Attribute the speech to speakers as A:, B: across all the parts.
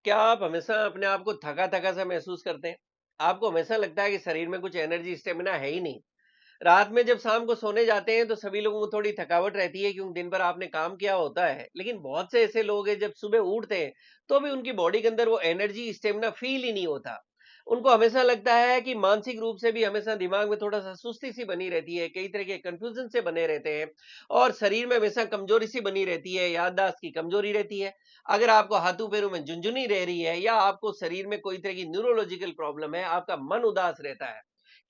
A: क्या आप हमेशा अपने आप को थका-थका सा महसूस करते हैं? आपको हमेशा लगता है कि शरीर में कुछ एनर्जी, स्टेमिना है ही नहीं। रात में जब शाम को सोने जाते हैं तो सभी लोगों को थोड़ी थकावट रहती है क्योंकि दिन भर आपने काम किया होता है। लेकिन बहुत से ऐसे लोग हैं जब सुबह उठते हैं तो भी उनकी बॉडी के अंदर वो एनर्जी, स्टेमिना फील ही नहीं होता। उनको हमेशा लगता है कि मानसिक रूप से भी हमेशा दिमाग में थोड़ा-सा सुस्ती सी बनी रहती है, कई तरह के कन्फ्यूजन से बने रहते हैं और शरीर में हमेशा कमजोरी सी बनी रहती है, याददाश्त की कमजोरी रहती है। अगर आपको हाथों-पैरों में झुनझुनी रह रही है या आपको शरीर में कोई तरह की न्यूरोलॉजिकल प्रॉब्लम है, आपका मन उदास रहता है,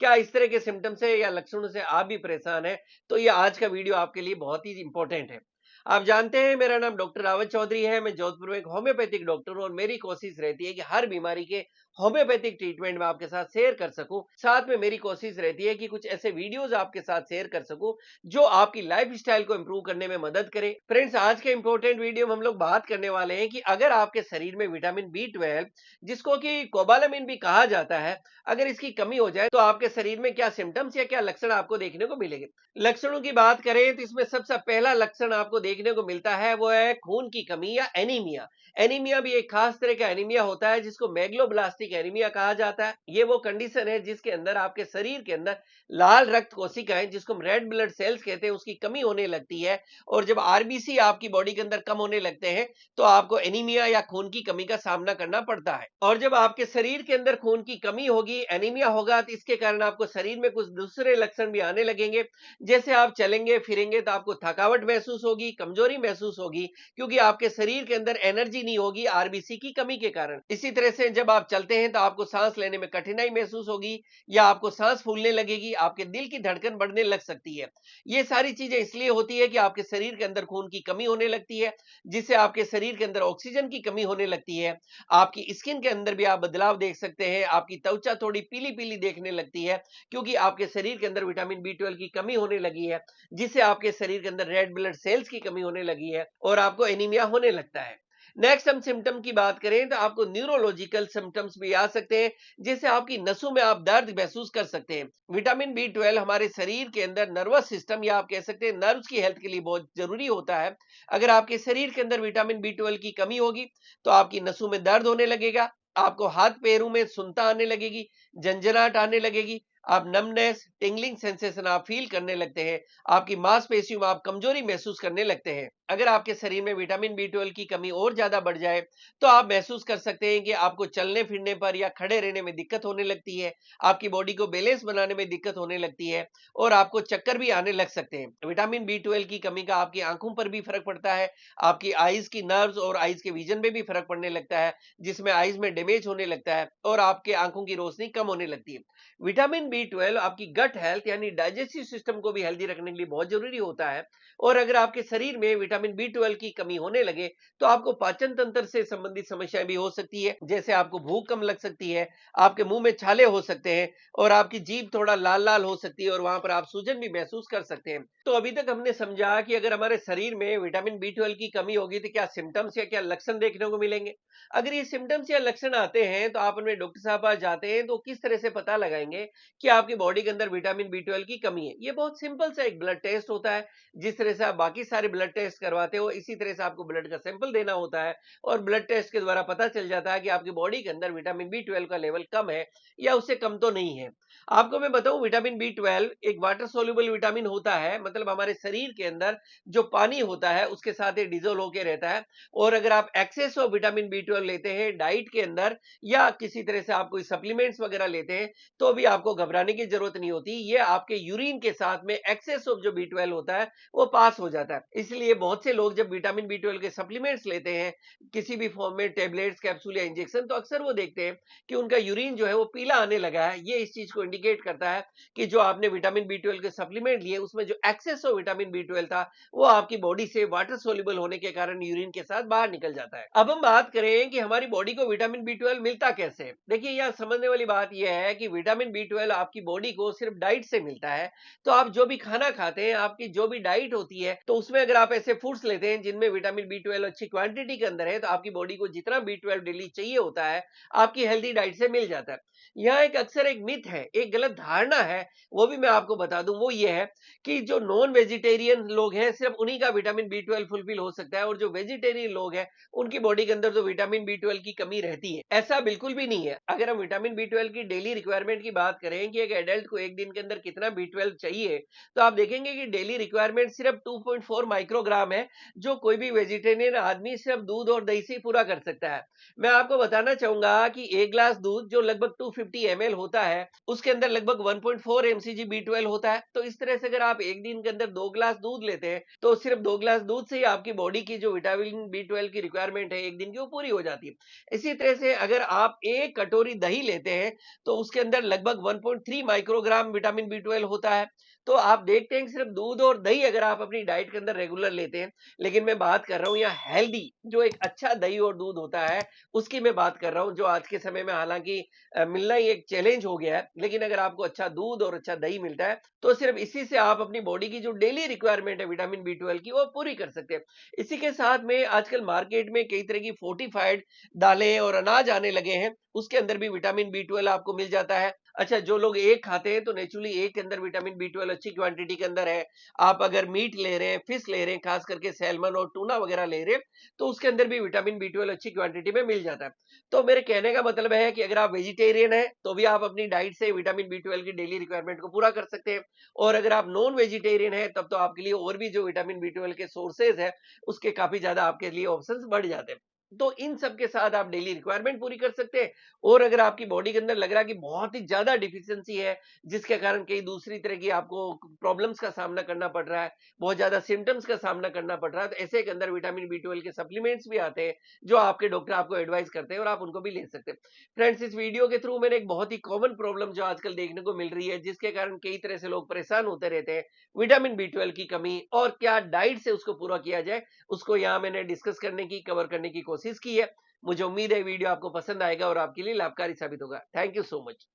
A: क्या इस तरह के सिम्पटम से या लक्षणों से आप भी परेशान हैं, तो ये आज का वीडियो आपके लिए बहुत ही इंपॉर्टेंट है। आप जानते हैं मेरा नाम डॉक्टर रावत चौधरी है, मैं जोधपुर में एक होम्योपैथिक डॉक्टर हूँ और मेरी कोशिश रहती है कि हर बीमारी के होम्योपैथिक ट्रीटमेंट में आपके साथ शेयर कर सकूं। साथ में मेरी कोशिश रहती है कि कुछ ऐसे वीडियोस आपके साथ शेयर कर सकूं जो आपकी लाइफ स्टाइल को इंप्रूव करने में मदद करे। फ्रेंड्स, आज के इंपॉर्टेंट वीडियो में हम लोग बात करने वाले हैं कि अगर आपके शरीर में विटामिन B12, जिसको कि कोबालामिन भी कहा जाता है, अगर इसकी कमी हो जाए तो आपके शरीर में क्या सिम्टम्स या क्या लक्षण आपको देखने को मिलेंगे। लक्षणों की बात करें तो इसमें सबसे पहला लक्षण आपको देखने को मिलता है वो है खून की कमी या एनीमिया। एनीमिया भी एक खास तरह का एनीमिया होता है जिसको मेगलोब्लास्टिक एनीमिया कहा जाता है। ये वो कंडीशन है जिसके अंदर आपके शरीर के अंदर लाल रक्त कोशिकाएं, जिसको हम रेड ब्लड सेल्स कहते हैं, उसकी कमी होने लगती है। और जब आरबीसी आपकी बॉडी के अंदर कम होने लगते हैं तो आपको एनीमिया या खून की कमी का सामना करना पड़ता है। और जब आपके शरीर के अंदर खून की कमी होगी, एनीमिया होगा, तो इसके कारण आपको शरीर में कुछ दूसरे लक्षण भी आने लगेंगे। जैसे आप चलेंगे फिरेंगे तो आपको थकावट महसूस होगी, कमजोरी महसूस होगी, क्योंकि आपके शरीर के अंदर एनर्जी नहीं होगी आरबीसी की कमी के कारण। इसी तरह से जब आप चलते हैं तो आपको सांस लेने में कठिनाई महसूस होगी या आपको सांस फूलने लगेगी, आपके दिल की धड़कन बढ़ने लग सकती है। ये सारी चीजें इसलिए होती है कि आपके शरीर के अंदर खून की कमी होने लगती है, जिससे आपके शरीर के अंदर ऑक्सीजन की कमी होने लगती है। आपकी स्किन के अंदर भी आप बदलाव देख सकते हैं, आपकी त्वचा थोड़ी पीली पीली देखने लगती है, क्योंकि आपके शरीर के अंदर विटामिन B12 की कमी होने लगी है, जिससे आपके शरीर के अंदर रेड ब्लड सेल्स की कमी होने लगी है और आपको एनीमिया होने लगता है। नेक्स्ट हम सिम्टम की बात करें तो आपको न्यूरोलॉजिकल सिम्टम्स भी आ सकते हैं, जैसे आपकी नसों में आप दर्द महसूस कर सकते हैं। विटामिन B12 हमारे शरीर के अंदर नर्वस सिस्टम या आप कह सकते हैं नर्व्स की हेल्थ के लिए बहुत जरूरी होता है। अगर आपके शरीर के अंदर विटामिन B12 की कमी होगी तो आपकी नसों में दर्द होने लगेगा, आपको हाथ पैरों में सुनता आने लगेगी, झंझनाहट आने लगेगी, आप नमनेस, टिंगलिंग सेंसेशन आप फील करने लगते हैं, आपकी मांसपेशियों में आप कमजोरी महसूस करने लगते हैं। अगर आपके शरीर में विटामिन B12 की कमी और ज्यादा बढ़ जाए तो आप महसूस कर सकते हैं कि आपको चलने फिरने पर या खड़े रहने में दिक्कत होने लगती है, आपकी बॉडी को बैलेंस बनाने में दिक्कत होने लगती है और आपको चक्कर भी आने लग सकते हैं। विटामिन B12 की कमी का आपकी आंखों पर भी फर्क पड़ता है, आपकी आईज की नर्व्स और आईज के विजन में भी फर्क पड़ने लगता है, जिसमें आईज में डैमेज होने लगता है और आपके आंखों की रोशनी कम होने लगती है। विटामिन B12 आपकी गट हेल्थ यानी डाइजेस्टिव सिस्टम को भी हेल्दी रखने के लिए बहुत जरूरी होता है। और अगर आपके शरीर में विटामिन B12 की कमी होने लगे तो आपको पाचन तंत्र से संबंधित समस्याएं भी हो सकती है, जैसे आपको भूख कम लग सकती है, आपके मुंह में छाले हो सकते हैं और आपकी जीभ थोड़ा लाल लाल हो सकती है और वहां पर आप सूजन भी महसूस कर सकते हैं। तो अभी तक हमने समझा कि अगर हमारे शरीर में विटामिन B12 की कमी होगी तो क्या सिम्टम्स या क्या लक्षण देखने को मिलेंगे। अगर ये सिम्टम्स या लक्षण आते हैं तो आप अपने डॉक्टर साहब पास जाते हैं तो किस तरह से पता लगाएंगे कि आपकी बॉडी के अंदर विटामिन B12 की कमी है। ये बहुत सिंपल सा एक ब्लड टेस्ट होता है, जिस तरह से आप बाकी सारे ब्लड टेस्ट करवाते हो इसी तरह से आपको ब्लड का सैंपल देना होता है और ब्लड टेस्ट के द्वारा पता चल जाता है कि आपकी बॉडी के अंदर विटामिन B12 का लेवल कम है या उससे कम तो नहीं है। आपको मैं बताऊं, विटामिन B12 एक वाटर सोल्यूबल विटामिन होता है, मतलब हमारे शरीर के अंदर जो पानी होता है उसके साथ ये डिजोल्व होकर रहता है। और अगर आप एक्सेस ऑफ विटामिन B12 लेते हैं डाइट के अंदर या किसी तरह से आप कोई सप्लीमेंट्स वगैरह लेते हैं तो भी आपको घबराने की जरूरत नहीं होती। ये आपके यूरिन के साथ में एक्सेस ऑफ जो B12 होता है वो पास हो जाता है। इसलिए बहुत से लोग जब विटामिन B12 के सप्लीमेंट्स लेते हैं, किसी भी फॉर्म में टेबलेट्स, कैप्सूल या इंजेक्शन, तो अक्सर वो देखते हैं कि उनका यूरिन जो है वो पीला आने लगा है। ये इस चीज को इंडिकेट करता है कि जो आपने विटामिन B12 के सप्लीमेंट लिए उसमें जो एक्सेस ऑफ विटामिन B12 था वो आपकी बॉडी से वाटर सोल्यूबल होने के कारण यूरिन के साथ बाहर निकल जाता है। अब हम बात करें कि हमारी बॉडी को विटामिन B12 मिलता कैसे। देखिए, यहाँ समझने वाली बात यह है कि विटामिन B12 आपकी बॉडी को सिर्फ डाइट से मिलता है। तो आप जो भी खाना खाते हैं, आपकी जो भी डाइट होती है, तो उसमें अगर आप ऐसे फूड्स लेते हैं जिनमें विटामिन B12 अच्छी क्वांटिटी के अंदर है, तो आपकी बॉडी को जितना B12 डेली चाहिए होता है आपकी हेल्दी डाइट से मिल जाता है। यहाँ एक अक्सर एक मिथ है, एक गलत धारणा है, वो भी मैं आपको बता दूं। वो ये है कि जो नॉन वेजिटेरियन लोग हैं सिर्फ उन्हीं का विटामिन बी 12 फुलफिल हो सकता है, और जो वेजिटेरियन लोग हैं उनकी बॉडी के अंदर तो विटामिन बी 12 की कमी रहती है। ऐसा बिल्कुल भी नहीं है। अगर हम विटामिन बी 12 की डेली रिक्वायरमेंट की बात करें कि एक एडल्ट को एक दिन के अंदर कितना बी 12 चाहिए, तो आप देखेंगे कि डेली रिक्वायरमेंट सिर्फ 2.4 माइक्रोग्राम है, जो कोई भी वेजिटेरियन आदमी सिर्फ दूध और दही से पूरा कर सकता है। मैं आपको बताना चाहूंगा कि एक ग्लास दूध जो लगभग 250 ml होता है, उसके अंदर लगभग 1.4 mcg बी 12 होता है। तो इस तरह से अगर आप एक दिन के अंदर 2 ग्लास दूध लेते हैं, तो सिर्फ 2 ग्लास दूध से ही आपकी बॉडी की जो विटामिन बी 12 की रिक्वायरमेंट है एक दिन की, वो पूरी हो जाती है। इसी तरह से अगर आप एक कटोरी दही लेते हैं, तो उसके अंदर लगभग 1.3 माइक्रोग्राम विटामिन बी 12 होता है। तो आप देखते हैं कि सिर्फ दूध और दही अगर आप अपनी डाइट के अंदर रेगुलर लेते हैं, लेकिन मैं बात कर रहा हूं यहाँ हेल्दी, जो एक अच्छा दही और दूध होता है, उसकी मैं बात कर रहा हूं, जो आज के समय में हालांकि मिलना ही एक चैलेंज हो गया है। लेकिन अगर आपको अच्छा दूध और अच्छा दही मिलता है, तो सिर्फ इसी से आप अपनी बॉडी की जो डेली रिक्वायरमेंट है विटामिन बी 12 की, वो पूरी कर सकते हैं। इसी के साथ में आजकल मार्केट में कई तरह की फोर्टिफाइड दालें और अनाज आने लगे हैं, उसके अंदर भी विटामिन बी 12 आपको मिल जाता है। अच्छा, जो लोग एग खाते हैं, तो नेचुरली एग के अंदर विटामिन बी 12 अच्छी क्वांटिटी के अंदर है। आप अगर मीट ले रहे हैं, फिश ले रहे हैं, खास करके सैल्मन और टूना वगैरह ले रहे हैं, तो उसके अंदर भी विटामिन बी 12 अच्छी क्वांटिटी में मिल जाता है। तो मेरे कहने का मतलब है कि अगर आप वेजिटेरियन हैं, तो भी आप अपनी डाइट से विटामिन बी 12 की डेली रिक्वायरमेंट को पूरा कर सकते हैं। और अगर आप नॉन वेजिटेरियन हैं, तब तो आपके लिए और भी जो विटामिन बी 12 के सोर्सेज है, उसके काफी ज्यादा आपके लिए ऑप्शंस बढ़ जाते हैं। तो इन सब के साथ आप डेली रिक्वायरमेंट पूरी कर सकते हैं। और अगर आपकी बॉडी के अंदर लग रहा है कि बहुत ही ज्यादा डिफिशियंसी है, जिसके कारण कई दूसरी तरह की आपको प्रॉब्लम्स का सामना करना पड़ रहा है, बहुत ज्यादा सिम्टम्स का सामना करना पड़ रहा है, तो ऐसे के अंदर विटामिन बी 12 के सप्लीमेंट्स भी आते हैं, जो आपके डॉक्टर आपको एडवाइस करते हैं, और आप उनको भी ले सकते हैं। फ्रेंड्स, इस वीडियो के थ्रू मैंने एक बहुत ही कॉमन प्रॉब्लम जो आजकल देखने को मिल रही है, जिसके कारण कई तरह से लोग परेशान होते रहते हैं, विटामिन बी 12 की कमी, और क्या डाइट से उसको पूरा किया जाए, उसको यहाँ मैंने डिस्कस करने की, कवर करने की कोशिश की है। मुझे उम्मीद है वीडियो आपको पसंद आएगा और आपके लिए लाभकारी साबित होगा। Thank you so much.